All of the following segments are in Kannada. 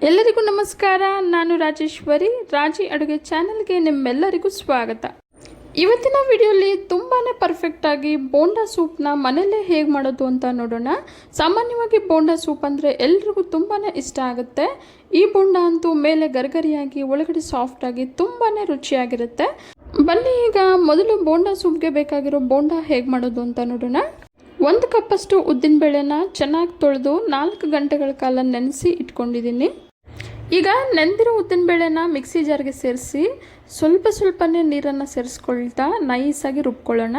ಎಲ್ಲರಿಗೂ ನಮಸ್ಕಾರ. ನಾನು ರಾಜೇಶ್ವರಿ. ರಾಜಿ ಅಡುಗೆ ಚಾನೆಲ್ಗೆ ನಿಮ್ಮೆಲ್ಲರಿಗೂ ಸ್ವಾಗತ. ಇವತ್ತಿನ ವಿಡಿಯೋಲಿ ತುಂಬಾ ಪರ್ಫೆಕ್ಟಾಗಿ ಬೋಂಡಾ ಸೂಪ್ನ ಮನೆಯಲ್ಲೇ ಹೇಗೆ ಮಾಡೋದು ಅಂತ ನೋಡೋಣ. ಸಾಮಾನ್ಯವಾಗಿ ಬೋಂಡಾ ಸೂಪ್ ಅಂದರೆ ಎಲ್ರಿಗೂ ತುಂಬಾ ಇಷ್ಟ ಆಗುತ್ತೆ. ಈ ಬೋಂಡಾ ಅಂತೂ ಮೇಲೆ ಗರಿಗರಿಯಾಗಿ ಒಳಗಡೆ ಸಾಫ್ಟಾಗಿ ತುಂಬಾ ರುಚಿಯಾಗಿರುತ್ತೆ. ಬನ್ನಿ ಈಗ ಮೊದಲು ಬೋಂಡಾ ಸೂಪ್ಗೆ ಬೇಕಾಗಿರೋ ಬೋಂಡಾ ಹೇಗೆ ಮಾಡೋದು ಅಂತ ನೋಡೋಣ. 1 ಕಪ್ಪಷ್ಟು ಉದ್ದಿನಬೇಳೆನ ಚೆನ್ನಾಗಿ ತೊಳೆದು 4 ಗಂಟೆಗಳ ಕಾಲ ನೆನೆಸಿ ಇಟ್ಕೊಂಡಿದ್ದೀನಿ. ಈಗ ನೆಂದಿರೋ ಉದ್ದಿನಬೇಳೆನ ಮಿಕ್ಸಿ ಜಾರ್ಗೆ ಸೇರಿಸಿ ಸ್ವಲ್ಪನೇ ನೀರನ್ನು ಸೇರಿಸ್ಕೊಳ್ತಾ ನೈಸಾಗಿ ರುಬ್ಕೊಳ್ಳೋಣ.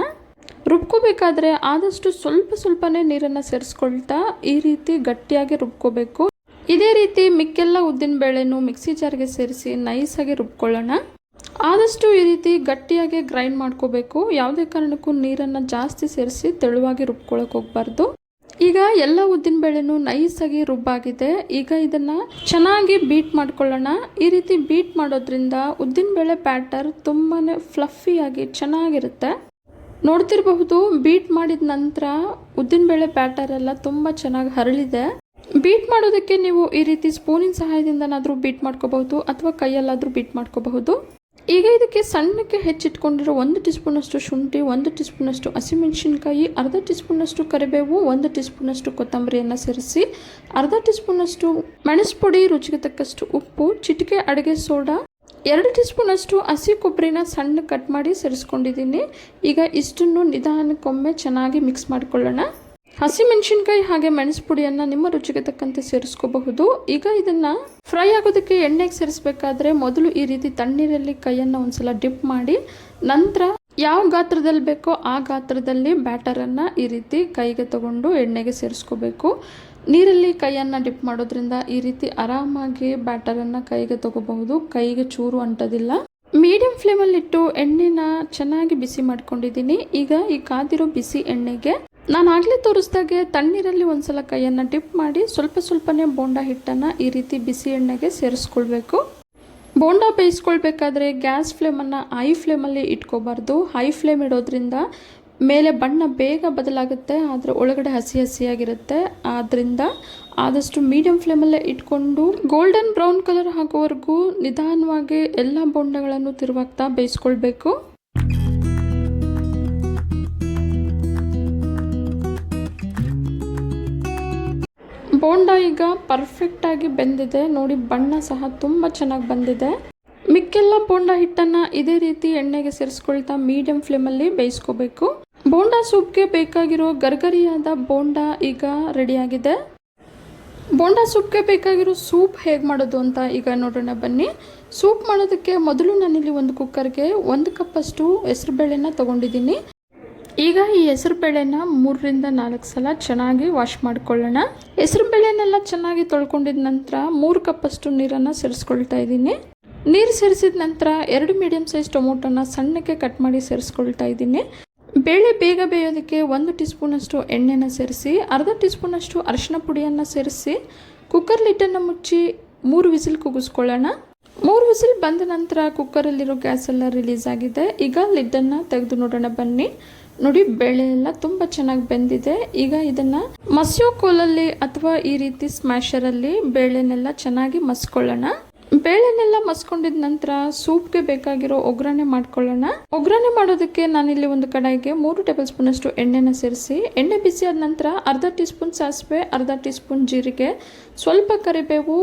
ರುಬ್ಕೋಬೇಕಾದ್ರೆ ಆದಷ್ಟು ಸ್ವಲ್ಪನೇ ನೀರನ್ನು ಸೇರಿಸ್ಕೊಳ್ತಾ ಈ ರೀತಿ ಗಟ್ಟಿಯಾಗಿ ರುಬ್ಕೋಬೇಕು. ಇದೇ ರೀತಿ ಮಿಕ್ಕೆಲ್ಲ ಉದ್ದಿನಬೇಳೆನೂ ಮಿಕ್ಸಿ ಜಾರ್ಗೆ ಸೇರಿಸಿ ನೈಸಾಗಿ ರುಬ್ಕೊಳ್ಳೋಣ. ಆದಷ್ಟು ಈ ರೀತಿ ಗಟ್ಟಿಯಾಗಿ ಗ್ರೈಂಡ್ ಮಾಡ್ಕೋಬೇಕು. ಯಾವುದೇ ಕಾರಣಕ್ಕೂ ನೀರನ್ನು ಜಾಸ್ತಿ ಸೇರಿಸಿ ತೆಳುವಾಗಿ ರುಬ್ಕೊಳ್ಳೋಕೆ ಹೋಗಬಾರ್ದು. ಈಗ ಎಲ್ಲ ಉದ್ದಿನಬೇಳೆನೂ ನೈಸಾಗಿ ರುಬ್ಬಾಗಿದೆ. ಈಗ ಇದನ್ನು ಚೆನ್ನಾಗಿ ಬೀಟ್ ಮಾಡ್ಕೊಳ್ಳೋಣ. ಈ ರೀತಿ ಬೀಟ್ ಮಾಡೋದ್ರಿಂದ ಉದ್ದಿನಬೇಳೆ ಬ್ಯಾಟರ್ ತುಂಬಾ ಫ್ಲಫಿಯಾಗಿ ಚೆನ್ನಾಗಿರುತ್ತೆ. ನೋಡ್ತಿರಬಹುದು, ಬೀಟ್ ಮಾಡಿದ ನಂತರ ಉದ್ದಿನಬೇಳೆ ಬ್ಯಾಟರ್ ಎಲ್ಲ ತುಂಬ ಚೆನ್ನಾಗಿ ಹರಳಿದೆ. ಬೀಟ್ ಮಾಡೋದಕ್ಕೆ ನೀವು ಈ ರೀತಿ ಸ್ಪೂನಿನ ಸಹಾಯದಿಂದನಾದರೂ ಬೀಟ್ ಮಾಡ್ಕೋಬಹುದು ಅಥವಾ ಕೈಯಲ್ಲಾದರೂ ಬೀಟ್ ಮಾಡ್ಕೋಬಹುದು. ಈಗ ಇದಕ್ಕೆ ಸಣ್ಣಕ್ಕೆ ಹೆಚ್ಚಿಟ್ಕೊಂಡಿರೋ 1 ಟೀ ಸ್ಪೂನಷ್ಟು ಶುಂಠಿ, 1 ಟೀ ಸ್ಪೂನಷ್ಟು ಹಸಿಮೆಣಸಿನ್ಕಾಯಿ, ಅರ್ಧ ಟೀ ಸ್ಪೂನಷ್ಟು ಕರಿಬೇವು, 1 ಟೀ ಸ್ಪೂನಷ್ಟು ಕೊತ್ತಂಬರಿಯನ್ನು ಸೇರಿಸಿ, ಅರ್ಧ ಟೀ ಸ್ಪೂನಷ್ಟು ಮೆಣಸು ಪುಡಿ, ರುಚಿಗೆ ತಕ್ಕಷ್ಟು ಉಪ್ಪು, ಚಿಟಿಕೆ ಅಡುಗೆ ಸೋಡಾ, 2 ಟೀ ಸ್ಪೂನಷ್ಟು ಹಸಿ ಕೊಬ್ಬರಿನ ಸಣ್ಣ ಕಟ್ ಮಾಡಿ ಸೇರಿಸ್ಕೊಂಡಿದ್ದೀನಿ. ಈಗ ಇಷ್ಟನ್ನು ನಿಧಾನಕ್ಕೊಮ್ಮೆ ಚೆನ್ನಾಗಿ ಮಿಕ್ಸ್ ಮಾಡ್ಕೊಳ್ಳೋಣ. ಹಸಿಮೆಣಸಿನ್ಕಾಯಿ ಹಾಗೆ ಮೆಣಸು ಪುಡಿಯನ್ನು ನಿಮ್ಮ ರುಚಿಗೆ ತಕ್ಕಂತೆ ಸೇರಿಸ್ಕೋಬಹುದು. ಈಗ ಇದನ್ನು ಫ್ರೈ ಆಗೋದಕ್ಕೆ ಎಣ್ಣೆಗೆ ಸೇರಿಸಬೇಕಾದ್ರೆ ಮೊದಲು ಈ ರೀತಿ ತಣ್ಣೀರಲ್ಲಿ ಕೈಯನ್ನು ಒಂದ್ಸಲ ಡಿಪ್ ಮಾಡಿ, ನಂತರ ಯಾವ ಗಾತ್ರದಲ್ಲಿ ಬೇಕೋ ಆ ಗಾತ್ರದಲ್ಲಿ ಬ್ಯಾಟರನ್ನು ಈ ರೀತಿ ಕೈಗೆ ತಗೊಂಡು ಎಣ್ಣೆಗೆ ಸೇರಿಸ್ಕೋಬೇಕು. ನೀರಲ್ಲಿ ಕೈಯನ್ನು ಡಿಪ್ ಮಾಡೋದ್ರಿಂದ ಈ ರೀತಿ ಆರಾಮಾಗಿ ಬ್ಯಾಟರನ್ನು ಕೈಗೆ ತಗೋಬಹುದು. ಕೈಗೆ ಚೂರು ಅಂಟೋದಿಲ್ಲ. ಮೀಡಿಯಂ ಫ್ಲೇಮಲ್ಲಿಟ್ಟು ಎಣ್ಣೆನ ಚೆನ್ನಾಗಿ ಬಿಸಿ ಮಾಡ್ಕೊಂಡಿದ್ದೀನಿ. ಈಗ ಈ ಕಾದಿರೋ ಬಿಸಿ ಎಣ್ಣೆಗೆ ನಾನು ಆಗಲೇ ತೋರಿಸ್ದಾಗೆ ತಣ್ಣೀರಲ್ಲಿ ಒಂದ್ಸಲ ಕೈಯನ್ನು ಡಿಪ್ ಮಾಡಿ ಸ್ವಲ್ಪನೇ ಬೋಂಡಾ ಹಿಟ್ಟನ್ನು ಈ ರೀತಿ ಬಿಸಿ ಎಣ್ಣೆಗೆ ಸೇರಿಸ್ಕೊಳ್ಬೇಕು. ಬೋಂಡಾ ಬೇಯಿಸ್ಕೊಳ್ಬೇಕಾದ್ರೆ ಗ್ಯಾಸ್ ಫ್ಲೇಮನ್ನು ಹೈ ಫ್ಲೇಮಲ್ಲಿ ಇಟ್ಕೋಬಾರ್ದು. ಹೈ ಫ್ಲೇಮ್ ಇಡೋದ್ರಿಂದ ಮೇಲೆ ಬಣ್ಣ ಬೇಗ ಬದಲಾಗುತ್ತೆ, ಆದರೆ ಒಳಗಡೆ ಹಸಿಯಾಗಿರುತ್ತೆ. ಆದ್ದರಿಂದ ಆದಷ್ಟು ಮೀಡಿಯಂ ಫ್ಲೇಮಲ್ಲೇ ಇಟ್ಕೊಂಡು ಗೋಲ್ಡನ್ ಬ್ರೌನ್ ಕಲರ್ ಆಗೋವರೆಗೂ ನಿಧಾನವಾಗಿ ಎಲ್ಲ ಬೋಂಡಗಳನ್ನು ತಿರುವಾಗ್ತಾ ಬೇಯಿಸ್ಕೊಳ್ಬೇಕು. ಬೋಂಡಾ ಈಗ ಪರ್ಫೆಕ್ಟಾಗಿ ಬೆಂದಿದೆ. ನೋಡಿ, ಬಣ್ಣ ಸಹ ತುಂಬ ಚೆನ್ನಾಗಿ ಬಂದಿದೆ. ಮಿಕ್ಕೆಲ್ಲ ಬೋಂಡಾ ಹಿಟ್ಟನ್ನು ಇದೇ ರೀತಿ ಎಣ್ಣೆಗೆ ಸೇರಿಸ್ಕೊಳ್ತಾ ಮೀಡಿಯಂ ಫ್ಲೇಮಲ್ಲಿ ಬೇಯಿಸ್ಕೋಬೇಕು. ಬೋಂಡಾ ಸೂಪ್ಗೆ ಬೇಕಾಗಿರೋ ಗರ್ಗರಿಯಾದ ಬೋಂಡಾ ಈಗ ರೆಡಿಯಾಗಿದೆ. ಬೋಂಡಾ ಸೂಪ್ಗೆ ಬೇಕಾಗಿರೋ ಸೂಪ್ ಹೇಗೆ ಮಾಡೋದು ಅಂತ ಈಗ ನೋಡೋಣ ಬನ್ನಿ. ಸೂಪ್ ಮಾಡೋದಕ್ಕೆ ಮೊದಲು ನಾನಿಲ್ಲಿ ಒಂದು ಕುಕ್ಕರ್ಗೆ 1 ಕಪ್ಪಷ್ಟು ಹೆಸರುಬೇಳೆನ ತೊಗೊಂಡಿದ್ದೀನಿ. ಈಗ ಈ ಹೆಸರುಬೇಳೆನ 3 ರಿಂದ 4 ಸಲ ಚೆನ್ನಾಗಿ ವಾಶ್ ಮಾಡ್ಕೊಳ್ಳೋಣ. ಹೆಸರುಬೇಳೆನೆಲ್ಲ ಚೆನ್ನಾಗಿ ತೊಳ್ಕೊಂಡಿದ ನಂತರ 3 ಕಪ್ಪಷ್ಟು ನೀರನ್ನು ಸೇರಿಸ್ಕೊಳ್ತಾ ಇದ್ದೀನಿ. ನೀರು ಸೇರಿಸಿದ ನಂತರ 2 ಮೀಡಿಯಂ ಸೈಜ್ ಟೊಮೊಟೊನ ಸಣ್ಣಕ್ಕೆ ಕಟ್ ಮಾಡಿ ಸೇರಿಸ್ಕೊಳ್ತಾ ಇದ್ದೀನಿ. ಬೇಳೆ ಬೇಗ ಬೇಯೋದಕ್ಕೆ 1 ಟೀ ಸ್ಪೂನಷ್ಟು ಎಣ್ಣೆನ ಸೇರಿಸಿ, ಅರ್ಧ ಟೀ ಸ್ಪೂನಷ್ಟು ಅರಿಶಿನ ಪುಡಿಯನ್ನು ಸೇರಿಸಿ ಕುಕ್ಕರ್ ಲಿಡ್ಡನ್ನು ಮುಚ್ಚಿ 3 ವಿಸಿಲ್ ಕೂಗಿಸ್ಕೊಳ್ಳೋಣ. 3 ವಿಸಿಲ್ ಬಂದ ನಂತರ ಕುಕ್ಕರಲ್ಲಿರೋ ಗ್ಯಾಸ್ ಎಲ್ಲ ರಿಲೀಸ್ ಆಗಿದೆ. ಈಗ ಲಿಡ್ಡನ್ನು ತೆಗೆದು ನೋಡೋಣ ಬನ್ನಿ. ನೋಡಿ, ಬೇಳೆ ಎಲ್ಲ ತುಂಬ ಚೆನ್ನಾಗಿ ಬೆಂದಿದೆ. ಈಗ ಇದನ್ನು ಮಸಿಯೋ ಕೋಲಲ್ಲಿ ಅಥವಾ ಈ ರೀತಿ ಸ್ಮ್ಯಾಶರಲ್ಲಿ ಬೇಳೆನೆಲ್ಲ ಚೆನ್ನಾಗಿ ಮಸ್ಕೊಳ್ಳೋಣ. ಬೇಳೆನೆಲ್ಲ ಮಸ್ಕೊಂಡಿದ ನಂತರ ಸೂಪ್ಗೆ ಬೇಕಾಗಿರೋ ಒಗ್ಗರಣೆ ಮಾಡ್ಕೊಳ್ಳೋಣ. ಒಗ್ಗರಣೆ ಮಾಡೋದಕ್ಕೆ ನಾನಿಲ್ಲಿ ಒಂದು ಕಡಾಯಿಗೆ 3 ಟೇಬಲ್ ಸ್ಪೂನ್ ಅಷ್ಟು ಎಣ್ಣೆನ ಸೇರಿಸಿ, ಎಣ್ಣೆ ಬಿಸಿ ಆದ ನಂತರ ಅರ್ಧ ಟೀ ಸ್ಪೂನ್ ಸಾಸಿವೆ, ಅರ್ಧ ಟೀ ಸ್ಪೂನ್ ಜೀರಿಗೆ, ಸ್ವಲ್ಪ ಕರಿಬೇವು,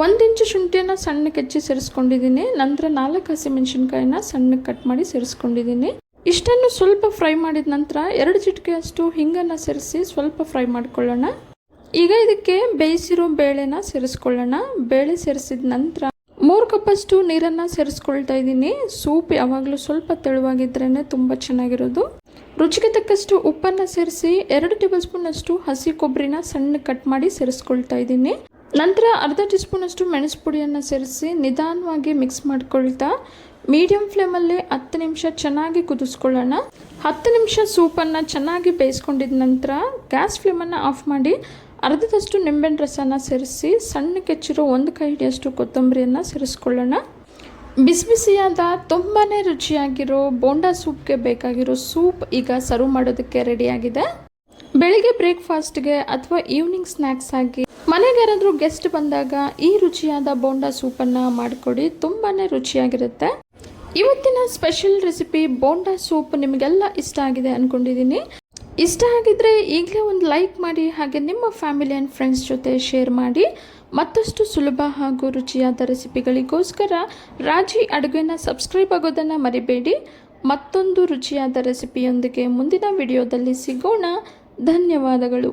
1 ಇಂಚು ಶುಂಠಿಯನ್ನು ಸಣ್ಣಕ್ಕೆ ಹೆಚ್ಚಿ ಸೇರಿಸ್ಕೊಂಡಿದ್ದೀನಿ. ನಂತರ 4 ಹಸಿಮೆಣಸಿನ್ಕಾಯಿನ ಸಣ್ಣಕ್ಕೆ ಕಟ್ ಮಾಡಿ ಸೇರಿಸ್ಕೊಂಡಿದ್ದೀನಿ. ಇಷ್ಟನ್ನು ಸ್ವಲ್ಪ ಫ್ರೈ ಮಾಡಿದ ನಂತರ 2 ಚಿಟಿಕೆಯಷ್ಟು ಹಿಂಗನ್ನು ಸೇರಿಸಿ ಸ್ವಲ್ಪ ಫ್ರೈ ಮಾಡ್ಕೊಳ್ಳೋಣ. ಈಗ ಇದಕ್ಕೆ ಬೇಯಿಸಿರೋ ಬೇಳೆನ ಸೇರಿಸ್ಕೊಳ್ಳೋಣ. ಬೇಳೆ ಸೇರಿಸಿದ ನಂತರ 3 ಕಪ್ಪಷ್ಟು ನೀರನ್ನು ಸೇರಿಸ್ಕೊಳ್ತಾ ಇದ್ದೀನಿ. ಸೂಪ್ ಯಾವಾಗಲೂ ಸ್ವಲ್ಪ ತೆಳುವಾಗಿದ್ರೇ ತುಂಬ ಚೆನ್ನಾಗಿರೋದು. ರುಚಿಗೆ ತಕ್ಕಷ್ಟು ಉಪ್ಪನ್ನು ಸೇರಿಸಿ 2 ಟೇಬಲ್ ಸ್ಪೂನ್ ಅಷ್ಟು ಹಸಿ ಕೊಬ್ಬರಿನ ಸಣ್ಣ ಕಟ್ ಮಾಡಿ ಸೇರಿಸ್ಕೊಳ್ತಾ ಇದ್ದೀನಿ. ನಂತರ ಅರ್ಧ ಟೀ ಸ್ಪೂನ್ ಅಷ್ಟು ಮೆಣಸು ಪುಡಿಯನ್ನು ಸೇರಿಸಿ ನಿಧಾನವಾಗಿ ಮಿಕ್ಸ್ ಮಾಡ್ಕೊಳ್ತಾ ಮೀಡಿಯಂ ಫ್ಲೇಮಲ್ಲಿ 10 ನಿಮಿಷ ಚೆನ್ನಾಗಿ ಕುದಿಸ್ಕೊಳ್ಳೋಣ. 10 ನಿಮಿಷ ಸೂಪನ್ನು ಚೆನ್ನಾಗಿ ಬೇಯಿಸ್ಕೊಂಡಿದ ನಂತರ ಗ್ಯಾಸ್ ಫ್ಲೇಮನ್ನು ಆಫ್ ಮಾಡಿ ಅರ್ಧದಷ್ಟು ನಿಂಬೆಹಣ್ಣು ರಸನ ಸೇರಿಸಿ ಸಣ್ಣಕ್ಕೆ ಹೆಚ್ಚಿರೋ 1 ಕೈ ಹಿಡಿಯಷ್ಟು ಕೊತ್ತಂಬರಿಯನ್ನು ಸೇರಿಸ್ಕೊಳ್ಳೋಣ. ಬಿಸಿಯಾದ ತುಂಬಾ ರುಚಿಯಾಗಿರೋ ಬೋಂಡಾ ಸೂಪ್ಗೆ ಬೇಕಾಗಿರೋ ಸೂಪ್ ಈಗ ಸರ್ವ್ ಮಾಡೋದಕ್ಕೆ ರೆಡಿಯಾಗಿದೆ. ಬೆಳಿಗ್ಗೆ ಬ್ರೇಕ್ಫಾಸ್ಟ್ಗೆ ಅಥವಾ ಈವ್ನಿಂಗ್ ಸ್ನ್ಯಾಕ್ಸ್ ಆಗಿ ಮನೆಗೆ ಯಾರಾದರೂ ಗೆಸ್ಟ್ ಬಂದಾಗ ಈ ರುಚಿಯಾದ ಬೋಂಡಾ ಸೂಪನ್ನು ಮಾಡಿಕೊಡಿ, ತುಂಬಾ ರುಚಿಯಾಗಿರುತ್ತೆ. ಇವತ್ತಿನ ಸ್ಪೆಷಲ್ ರೆಸಿಪಿ ಬೋಂಡಾ ಸೂಪ್ ನಿಮಗೆಲ್ಲ ಇಷ್ಟ ಆಗಿದೆ ಅಂದ್ಕೊಂಡಿದ್ದೀನಿ. ಇಷ್ಟ ಆಗಿದ್ರೆ ಈಗಲೇ ಒಂದು ಲೈಕ್ ಮಾಡಿ, ಹಾಗೆ ನಿಮ್ಮ ಫ್ಯಾಮಿಲಿ ಆ್ಯಂಡ್ ಫ್ರೆಂಡ್ಸ್ ಜೊತೆ ಶೇರ್ ಮಾಡಿ. ಮತ್ತಷ್ಟು ಸುಲಭ ಹಾಗೂ ರುಚಿಯಾದ ರೆಸಿಪಿಗಳಿಗೋಸ್ಕರ ರಾಜಿ ಅಡುಗೆನ ಸಬ್ಸ್ಕ್ರೈಬ್ ಆಗೋದನ್ನು ಮರಿಬೇಡಿ. ಮತ್ತೊಂದು ರುಚಿಯಾದ ರೆಸಿಪಿಯೊಂದಿಗೆ ಮುಂದಿನ ವಿಡಿಯೋದಲ್ಲಿ ಸಿಗೋಣ. ಧನ್ಯವಾದಗಳು.